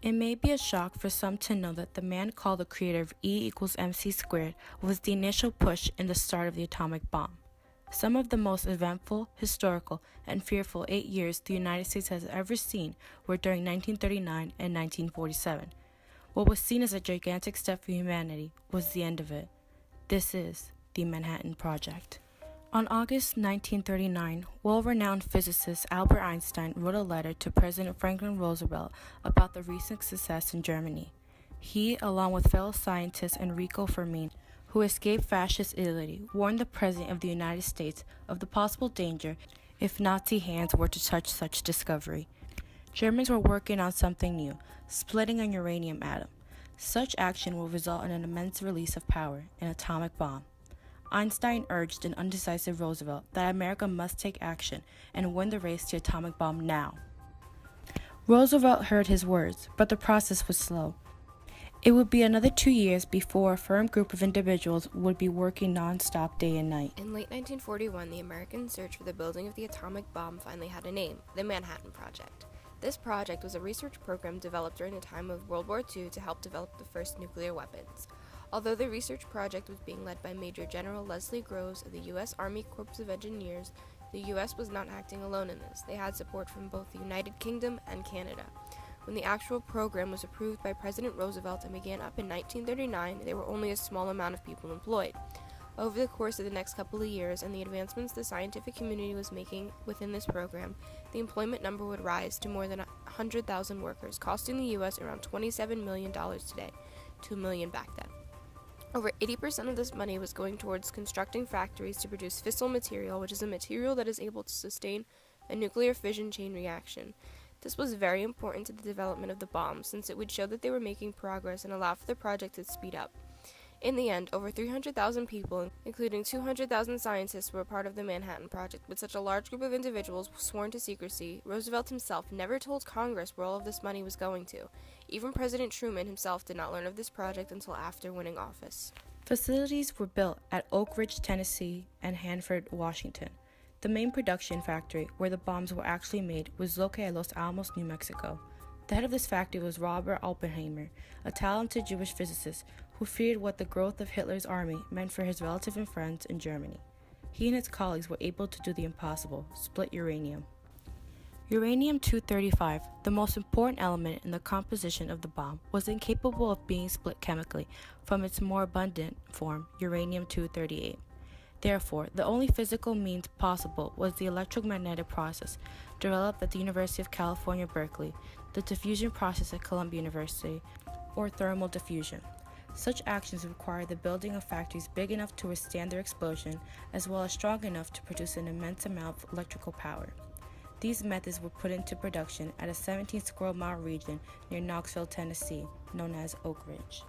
It may be a shock for some to know that the man called the creator of E=mc² was the initial push in the start of the atomic bomb. Some of the most eventful, historical, and fearful 8 years the United States has ever seen were during 1939 and 1947. What was seen as a gigantic step for humanity was the end of it. This is the Manhattan Project. On August 1939, world-renowned physicist Albert Einstein wrote a letter to President Franklin Roosevelt about the recent success in Germany. He, along with fellow scientist Enrico Fermi, who escaped fascist Italy, warned the President of the United States of the possible danger if Nazi hands were to touch such discovery. Germans were working on something new, splitting an uranium atom. Such action will result in an immense release of power, an atomic bomb. Einstein urged an undecisive Roosevelt that America must take action and win the race to atomic bomb now. Roosevelt heard his words, but the process was slow. It would be another 2 years before a firm group of individuals would be working non-stop day and night. In late 1941, the American search for the building of the atomic bomb finally had a name, the Manhattan Project. This project was a research program developed during the time of World War II to help develop the first nuclear weapons. Although the research project was being led by Major General Leslie Groves of the U.S. Army Corps of Engineers, the U.S. was not acting alone in this. They had support from both the United Kingdom and Canada. When the actual program was approved by President Roosevelt and began up in 1939, there were only a small amount of people employed. Over the course of the next couple of years and the advancements the scientific community was making within this program, the employment number would rise to more than 100,000 workers, costing the U.S. around $27 million today, $2 million back then. Over 80% of this money was going towards constructing factories to produce fissile material, which is a material that is able to sustain a nuclear fission chain reaction. This was very important to the development of the bomb, since it would show that they were making progress and allow for the project to speed up. In the end, over 300,000 people, including 200,000 scientists, were a part of the Manhattan Project. With such a large group of individuals sworn to secrecy, Roosevelt himself never told Congress where all of this money was going to. Even President Truman himself did not learn of this project until after winning office. Facilities were built at Oak Ridge, Tennessee, and Hanford, Washington. The main production factory, where the bombs were actually made, was located at Los Alamos, New Mexico. The head of this factory was Robert Oppenheimer, a talented Jewish physicist who feared what the growth of Hitler's army meant for his relatives and friends in Germany. He and his colleagues were able to do the impossible, split uranium. Uranium-235, the most important element in the composition of the bomb, was incapable of being split chemically from its more abundant form, uranium-238. Therefore, the only physical means possible was the electromagnetic process developed at the University of California, Berkeley, the diffusion process at Columbia University, or thermal diffusion. Such actions require the building of factories big enough to withstand their explosion, as well as strong enough to produce an immense amount of electrical power. These methods were put into production at a 17-square-mile region near Knoxville, Tennessee, known as Oak Ridge.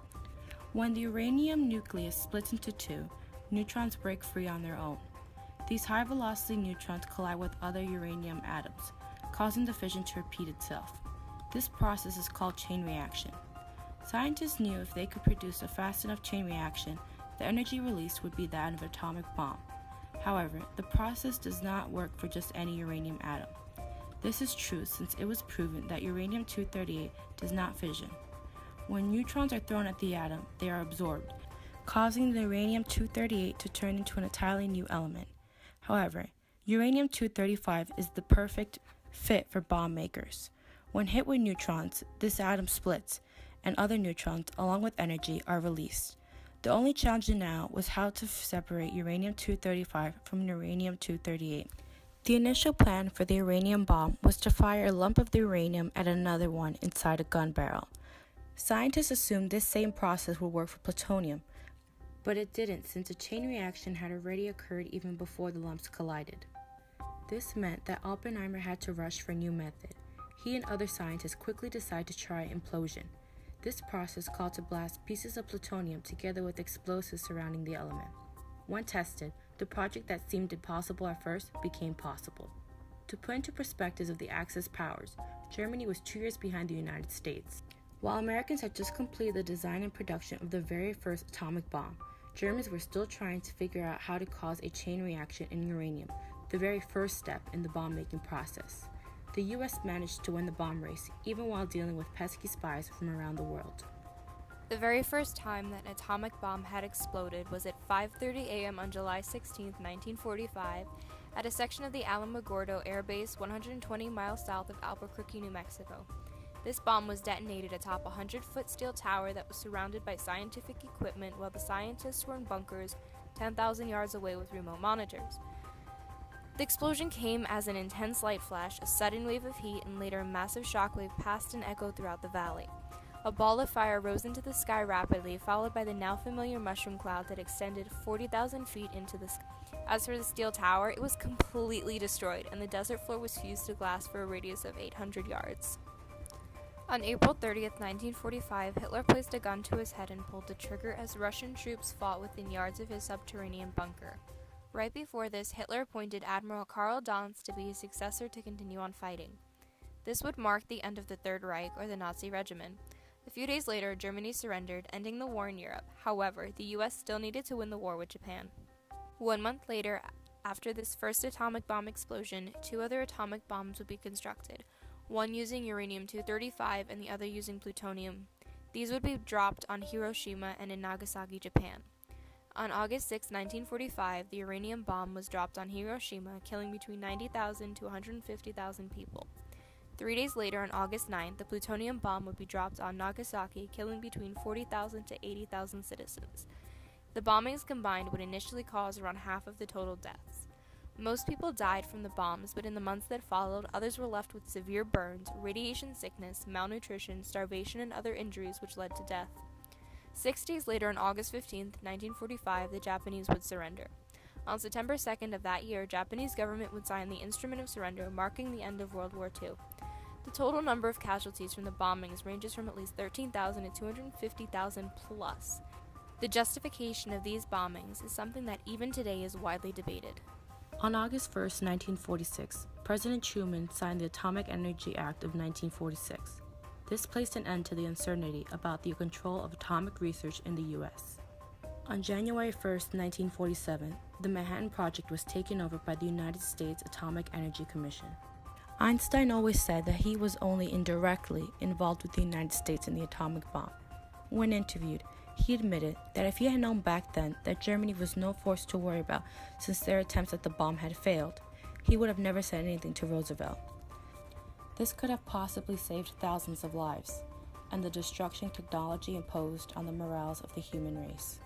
When the uranium nucleus splits into two, neutrons break free on their own. These high-velocity neutrons collide with other uranium atoms, causing the fission to repeat itself. This process is called chain reaction. Scientists knew if they could produce a fast enough chain reaction, the energy released would be that of an atomic bomb. However, the process does not work for just any uranium atom. This is true since it was proven that uranium-238 does not fission. When neutrons are thrown at the atom, they are absorbed, causing the uranium-238 to turn into an entirely new element. However, uranium-235 is the perfect fit for bomb makers. When hit with neutrons, this atom splits, and other neutrons, along with energy, are released. The only challenge now was how to separate uranium-235 from uranium-238. The initial plan for the uranium bomb was to fire a lump of the uranium at another one inside a gun barrel. Scientists assumed this same process would work for plutonium, but it didn't since a chain reaction had already occurred even before the lumps collided. This meant that Oppenheimer had to rush for a new method. He and other scientists quickly decided to try implosion. This process called to blast pieces of plutonium together with explosives surrounding the element. When tested, the project that seemed impossible at first became possible. To put into perspective of the Axis powers, Germany was 2 years behind the United States. While Americans had just completed the design and production of the very first atomic bomb, Germans were still trying to figure out how to cause a chain reaction in uranium, the very first step in the bomb-making process. the U.S. managed to win the bomb race, even while dealing with pesky spies from around the world. The very first time that an atomic bomb had exploded was at 5:30 a.m. on July 16, 1945, at a section of the Alamogordo Air Base 120 miles south of Albuquerque, New Mexico. This bomb was detonated atop a 100-foot steel tower that was surrounded by scientific equipment while the scientists were in bunkers 10,000 yards away with remote monitors. The explosion came as an intense light flash, a sudden wave of heat, and later a massive shockwave passed and echoed throughout the valley. A ball of fire rose into the sky rapidly, followed by the now familiar mushroom cloud that extended 40,000 feet into the sky. As for the steel tower, it was completely destroyed, and the desert floor was fused to glass for a radius of 800 yards. On April 30th, 1945, Hitler placed a gun to his head and pulled the trigger as Russian troops fought within yards of his subterranean bunker. Right before this, Hitler appointed Admiral Karl Dönitz to be his successor to continue on fighting. This would mark the end of the Third Reich, or the Nazi regime. A few days later, Germany surrendered, ending the war in Europe. However, the U.S. still needed to win the war with Japan. 1 month later, after this first atomic bomb explosion, 2 other atomic bombs would be constructed, one using uranium-235 and the other using plutonium. These would be dropped on Hiroshima and in Nagasaki, Japan. On August 6, 1945, the uranium bomb was dropped on Hiroshima, killing between 90,000 to 150,000 people. 3 days later, on August 9th, the plutonium bomb would be dropped on Nagasaki, killing between 40,000 to 80,000 citizens. The bombings combined would initially cause around half of the total deaths. Most people died from the bombs, but in the months that followed, others were left with severe burns, radiation sickness, malnutrition, starvation, and other injuries which led to death. 6 days later, on August 15, 1945, the Japanese would surrender. On September 2nd of that year, Japanese government would sign the Instrument of Surrender, marking the end of World War II. The total number of casualties from the bombings ranges from at least 13,000 to 250,000 plus. The justification of these bombings is something that even today is widely debated. On August 1, 1946, President Truman signed the Atomic Energy Act of 1946. This placed an end to the uncertainty about the control of atomic research in the U.S. On January 1, 1947, the Manhattan Project was taken over by the United States Atomic Energy Commission. Einstein always said that he was only indirectly involved with the United States in the atomic bomb. When interviewed, he admitted that if he had known back then that Germany was no force to worry about since their attempts at the bomb had failed, he would have never said anything to Roosevelt. This could have possibly saved thousands of lives and the destruction technology imposed on the morals of the human race.